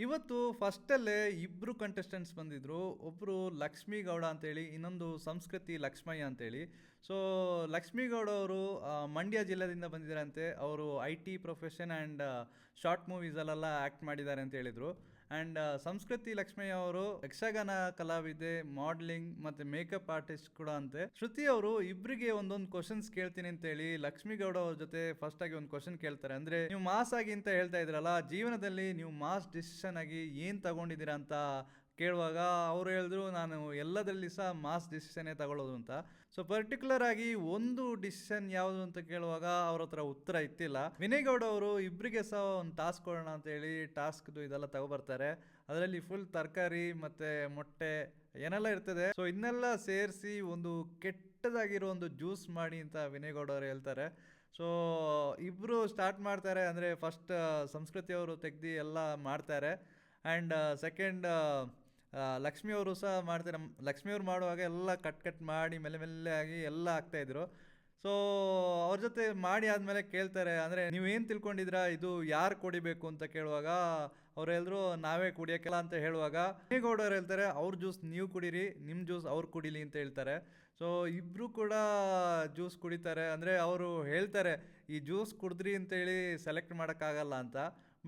ಇವತ್ತು ಫಸ್ಟಲ್ಲೇ ಇಬ್ರು ಕಂಟೆಸ್ಟೆಂಟ್ಸ್ ಬಂದಿದ್ರು. ಒಬ್ರು ಲಕ್ಷ್ಮೀ ಗೌಡ ಅಂತೇಳಿ, ಇನ್ನೊಂದು ಸಂಸ್ಕೃತಿ ಲಕ್ಷ್ಮಯ್ಯ ಅಂತೇಳಿ. ಸೊ ಲಕ್ಷ್ಮೀ ಗೌಡ ಅವರು ಮಂಡ್ಯ ಜಿಲ್ಲೆಯಿಂದ ಬಂದಿದ್ದಾರಂತೆ. ಅವರು IT ಪ್ರೊಫೆಷನ್ ಆ್ಯಂಡ್ ಶಾರ್ಟ್ ಮೂವೀಸಲ್ಲೆಲ್ಲ ಆ್ಯಕ್ಟ್ ಮಾಡಿದ್ದಾರೆ ಅಂತ ಹೇಳಿದರು. ಆ್ಯಂಡ್ ಸಂಸ್ಕೃತಿ ಲಕ್ಷ್ಮಯ್ಯ ಅವರು ಯಕ್ಷಗಾನ ಕಲಾವಿದೆ, ಮಾಡಲಿಂಗ್ ಮತ್ತು ಮೇಕಪ್ ಆರ್ಟಿಸ್ಟ್ ಕೂಡ ಅಂತೆ. ಶ್ರುತಿ ಅವರು ಇಬ್ಬರಿಗೆ ಒಂದೊಂದು ಕ್ವಶನ್ಸ್ ಕೇಳ್ತೀನಿ ಅಂತೇಳಿ ಲಕ್ಷ್ಮೀ ಗೌಡ ಅವ್ರ ಜೊತೆ ಫಸ್ಟ್ ಆಗಿ ಒಂದು ಕ್ವಶನ್ ಕೇಳ್ತಾರೆ. ಅಂದರೆ ನೀವು ಮಾಸ್ ಆಗಿ ಅಂತ ಹೇಳ್ತಾ ಇದ್ರಲ್ಲ, ಜೀವನದಲ್ಲಿ ನೀವು ಮಾಸ್ ಡಿಸಿಷನ್ ಆಗಿ ಏನು ತಗೊಂಡಿದ್ದೀರಾ ಅಂತ ಕೇಳುವಾಗ ಅವರು ಹೇಳಿದ್ರು, ನಾನು ಎಲ್ಲದರಲ್ಲಿ ಸಹ ಮಾಸ್ ಡಿಸಿಷನ್ನೇ ತಗೊಳ್ಳೋದು ಅಂತ. ಸೊ ಪರ್ಟಿಕ್ಯುಲರ್ ಆಗಿ ಒಂದು ಡಿಸಿಷನ್ ಯಾವುದು ಅಂತ ಕೇಳುವಾಗ ಅವ್ರ ಹತ್ರ ಉತ್ತರ ಇತ್ತಿಲ್ಲ. ವಿನಯ್ ಗೌಡ ಅವರು ಇಬ್ಬರಿಗೆ ಸಹ ಒಂದು ಟಾಸ್ಕ್ ಕೊಡೋಣ ಅಂತ ಹೇಳಿ ಟಾಸ್ಕ್ದು ಇದೆಲ್ಲ ತಗೊಬರ್ತಾರೆ. ಅದರಲ್ಲಿ ಫುಲ್ ತರಕಾರಿ ಮತ್ತು ಮೊಟ್ಟೆ ಏನೆಲ್ಲ ಇರ್ತದೆ, ಸೊ ಇದನ್ನೆಲ್ಲ ಸೇರಿಸಿ ಒಂದು ಕೆಟ್ಟದಾಗಿರೋ ಒಂದು ಜ್ಯೂಸ್ ಮಾಡಿ ಅಂತ ವಿನಯ್ ಗೌಡ ಅವರು ಹೇಳ್ತಾರೆ. ಸೊ ಇಬ್ಬರು ಸ್ಟಾರ್ಟ್ ಮಾಡ್ತಾರೆ. ಅಂದರೆ ಫಸ್ಟ್ ಸಂಸ್ಕೃತಿ ಅವರು ತೆಗ್ದು ಎಲ್ಲ ಮಾಡ್ತಾರೆ. ಆ್ಯಂಡ್ ಸೆಕೆಂಡ್ ಲಕ್ಷ್ಮಿ ಅವರು ಸಹ ಮಾಡ್ತಾರೆ. ಲಕ್ಷ್ಮಿ ಅವ್ರು ಮಾಡುವಾಗ ಎಲ್ಲ ಕಟ್ ಮಾಡಿ ಮೆಲ್ಲೆ ಆಗಿ ಎಲ್ಲ ಹಾಕ್ತಾಯಿದ್ರು. ಸೊ ಅವ್ರ ಜೊತೆ ಮಾಡಿ ಆದಮೇಲೆ ಕೇಳ್ತಾರೆ, ಅಂದರೆ ನೀವೇನು ತಿಳ್ಕೊಂಡಿದ್ದೀರಾ, ಇದು ಯಾರು ಕುಡಿಬೇಕು ಅಂತ ಕೇಳುವಾಗ ಅವ್ರು ಹೇಳಿದ್ರು, ನಾವೇ ಕುಡಿಯೋಕ್ಕೆಲ್ಲ ಅಂತ ಹೇಳುವಾಗ ಗೌಡವ್ರು ಹೇಳ್ತಾರೆ, ಅವ್ರ ಜ್ಯೂಸ್ ನೀವು ಕುಡೀರಿ, ನಿಮ್ಮ ಜ್ಯೂಸ್ ಅವ್ರು ಕುಡೀಲಿ ಅಂತ ಹೇಳ್ತಾರೆ. ಸೊ ಇಬ್ಬರು ಕೂಡ ಜ್ಯೂಸ್ ಕುಡಿತಾರೆ. ಅಂದರೆ ಅವರು ಹೇಳ್ತಾರೆ, ಈ ಜ್ಯೂಸ್ ಕುಡಿದ್ರಿ ಅಂತೇಳಿ ಸೆಲೆಕ್ಟ್ ಮಾಡೋಕ್ಕಾಗಲ್ಲ ಅಂತ.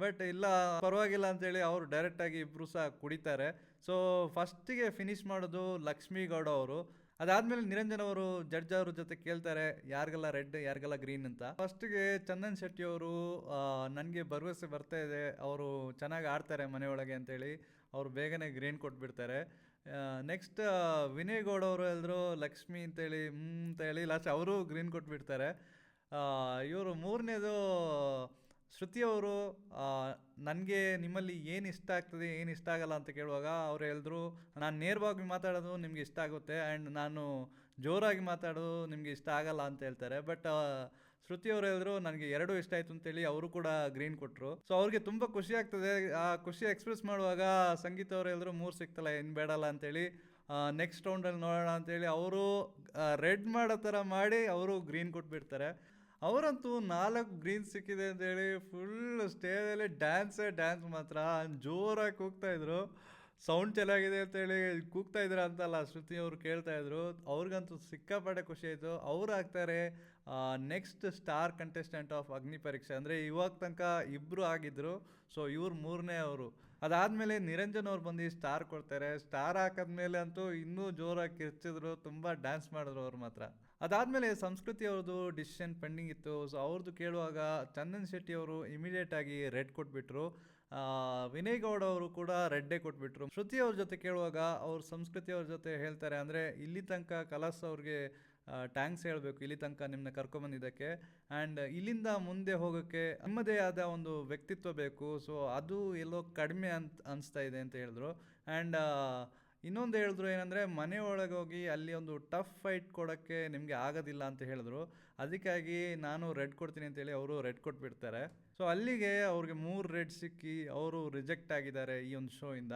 ಬಟ್ ಇಲ್ಲ ಪರವಾಗಿಲ್ಲ ಅಂತೇಳಿ ಅವರು ಡೈರೆಕ್ಟಾಗಿ ಇಬ್ಬರು ಸಹ ಕುಡಿತಾರೆ. ಸೊ ಫಸ್ಟಿಗೆ ಫಿನಿಷ್ ಮಾಡೋದು ಲಕ್ಷ್ಮೀ ಗೌಡ ಅವರು. ಅದಾದಮೇಲೆ ನಿರಂಜನ್ ಅವರು ಜಡ್ಜ್ ಅವ್ರ ಜೊತೆ ಕೇಳ್ತಾರೆ, ಯಾರಿಗೆಲ್ಲ ರೆಡ್ ಯಾರಿಗೆಲ್ಲ ಗ್ರೀನ್ ಅಂತ. ಫಸ್ಟಿಗೆ ಚಂದನ್ ಶೆಟ್ಟಿ ಅವರು, ನನಗೆ ಭರವಸೆ ಬರ್ತಾ ಇದೆ, ಅವರು ಚೆನ್ನಾಗಿ ಆಡ್ತಾರೆ ಮನೆಯೊಳಗೆ ಅಂತೇಳಿ ಅವರು ಬೇಗನೆ ಗ್ರೀನ್ ಕೊಟ್ಬಿಡ್ತಾರೆ. ನೆಕ್ಸ್ಟ್ ವಿನಯ್ ಗೌಡ ಅವರು ಹೇಳಿದ್ರು ಲಕ್ಷ್ಮಿ ಅಂತೇಳಿ ಅಂತ ಹೇಳಿ ಲಾಸ್ಟ್ ಅವರು ಗ್ರೀನ್ ಕೊಟ್ಬಿಡ್ತಾರೆ. ಇವರು ಮೂರನೇದು ಶ್ರುತಿ ಅವರು, ನನಗೆ ನಿಮ್ಮಲ್ಲಿ ಏನು ಇಷ್ಟ ಆಗ್ತದೆ ಏನು ಇಷ್ಟ ಆಗಲ್ಲ ಅಂತ ಕೇಳುವಾಗ ಅವ್ರು ಹೇಳಿದ್ರು, ನಾನು ನೇರವಾಗಿ ಮಾತಾಡೋದು ನಿಮಗೆ ಇಷ್ಟ ಆಗುತ್ತೆ ಆ್ಯಂಡ್ ನಾನು ಜೋರಾಗಿ ಮಾತಾಡೋದು ನಿಮಗೆ ಇಷ್ಟ ಆಗಲ್ಲ ಅಂತ ಹೇಳ್ತಾರೆ. ಬಟ್ ಶ್ರುತಿ ಅವರು ಹೇಳಿದ್ರು, ನನಗೆ ಎರಡೂ ಇಷ್ಟ ಆಯಿತು ಅಂತೇಳಿ ಅವರು ಕೂಡ ಗ್ರೀನ್ ಕೊಟ್ಟರು. ಸೊ ಅವ್ರಿಗೆ ತುಂಬ ಖುಷಿ ಆಗ್ತದೆ. ಆ ಖುಷಿ ಎಕ್ಸ್ಪ್ರೆಸ್ ಮಾಡುವಾಗ ಸಂಗೀತ ಅವರು ಹೇಳಿದ್ರು, 3 ಸಿಕ್ತಲ್ಲ ಏನು ಬೇಡಲ್ಲ ಅಂತೇಳಿ, ನೆಕ್ಸ್ಟ್ ರೌಂಡಲ್ಲಿ ನೋಡೋಣ ಅಂತೇಳಿ ಅವರು ರೆಡ್ ಮಾಡೋ ಥರ ಮಾಡಿ ಅವರು ಗ್ರೀನ್ ಕೊಟ್ಬಿಡ್ತಾರೆ. ಅವರಂತೂ 4 ಗ್ರೀನ್ ಸಿಕ್ಕಿದೆ ಅಂತೇಳಿ ಫುಲ್ ಸ್ಟೇಜಲ್ಲಿ ಡ್ಯಾನ್ಸ್ ಮಾತ್ರ ಜೋರಾಗಿ ಕೂಗ್ತಾಯಿದ್ರು. ಸೌಂಡ್ ಚೆನ್ನಾಗಿದೆ ಅಂತೇಳಿ ಕೂಗ್ತಾ ಇದ್ರ ಅಂತಲ್ಲ, ಶ್ರುತಿ ಅವರು ಕೇಳ್ತಾಯಿದ್ರು. ಅವ್ರಿಗಂತೂ ಸಿಕ್ಕಾಪಟ್ಟೆ ಖುಷಿ ಆಯಿತು. ಅವ್ರು ಆಗ್ತಾರೆ ನೆಕ್ಸ್ಟ್ ಸ್ಟಾರ್ ಕಂಟೆಸ್ಟೆಂಟ್ ಆಫ್ ಅಗ್ನಿ ಪರೀಕ್ಷೆ. ಅಂದರೆ ಇವಾಗ ತನಕ ಇಬ್ಬರು ಆಗಿದ್ದರು. ಸೊ ಇವ್ರು ಮೂರನೇ ಅವರು. ಅದಾದಮೇಲೆ ನಿರಂಜನ್ ಅವ್ರು ಬಂದು ಸ್ಟಾರ್ ಕೊಡ್ತಾರೆ. ಸ್ಟಾರ್ ಹಾಕಿದ್ಮೇಲೆ ಅಂತೂ ಇನ್ನೂ ಜೋರಾಗಿ ಕಿರ್ಚಿದ್ರು, ತುಂಬ ಡ್ಯಾನ್ಸ್ ಮಾಡಿದ್ರು ಅವ್ರು ಮಾತ್ರ. ಅದಾದಮೇಲೆ ಸಂಸ್ಕೃತಿ ಅವ್ರದ್ದು ಡಿಸಿಷನ್ ಪೆಂಡಿಂಗ್ ಇತ್ತು. ಸೊ ಅವ್ರದ್ದು ಕೇಳುವಾಗ ಚಂದನ್ ಶೆಟ್ಟಿ ಅವರು ಇಮಿಡಿಯೇಟಾಗಿ ರೆಡ್ ಕೊಟ್ಬಿಟ್ರು. ವಿನಯ್ ಗೌಡ ಅವರು ಕೂಡ ರೆಡ್ಡೇ ಕೊಟ್ಬಿಟ್ರು. ಶ್ರುತಿ ಅವ್ರ ಜೊತೆ ಕೇಳುವಾಗ ಅವ್ರು ಸಂಸ್ಕೃತಿ ಅವ್ರ ಜೊತೆ ಹೇಳ್ತಾರೆ, ಅಂದರೆ ಇಲ್ಲಿ ತನಕ ಕಲರ್ಸ್ ಅವ್ರಿಗೆ ಟ್ಯಾಂಕ್ಸ್ ಹೇಳಬೇಕು, ಇಲ್ಲಿ ತನಕ ನಿಮ್ಮನ್ನ ಕರ್ಕೊಂಬಂದಿದ್ದಕ್ಕೆ. ಆ್ಯಂಡ್ ಇಲ್ಲಿಂದ ಮುಂದೆ ಹೋಗೋಕ್ಕೆ ನಿಮ್ಮದೇ ಆದ ಒಂದು ವ್ಯಕ್ತಿತ್ವ ಬೇಕು. ಸೊ ಅದು ಎಲ್ಲೋ ಕಡಿಮೆ ಅನಿಸ್ತಾ ಇದೆ ಅಂತ ಹೇಳಿದ್ರು. ಆ್ಯಂಡ್ ಇನ್ನೊಂದು ಹೇಳಿದ್ರು ಏನಂದರೆ, ಮನೆ ಒಳಗೆ ಹೋಗಿ ಅಲ್ಲಿ ಒಂದು ಟಫ್ ಫೈಟ್ ಕೊಡೋಕ್ಕೆ ನಿಮಗೆ ಆಗೋದಿಲ್ಲ ಅಂತ ಹೇಳಿದ್ರು. ಅದಕ್ಕಾಗಿ ನಾನು ರೆಡ್ ಕೊಡ್ತೀನಿ ಅಂತೇಳಿ ಅವರು ರೆಡ್ ಕೊಟ್ಬಿಡ್ತಾರೆ. ಸೊ ಅಲ್ಲಿಗೆ ಅವ್ರಿಗೆ 3 ರೆಡ್ ಸಿಕ್ಕಿ ಅವರು ರಿಜೆಕ್ಟ್ ಆಗಿದ್ದಾರೆ ಈ ಒಂದು ಶೋ ಇಂದ.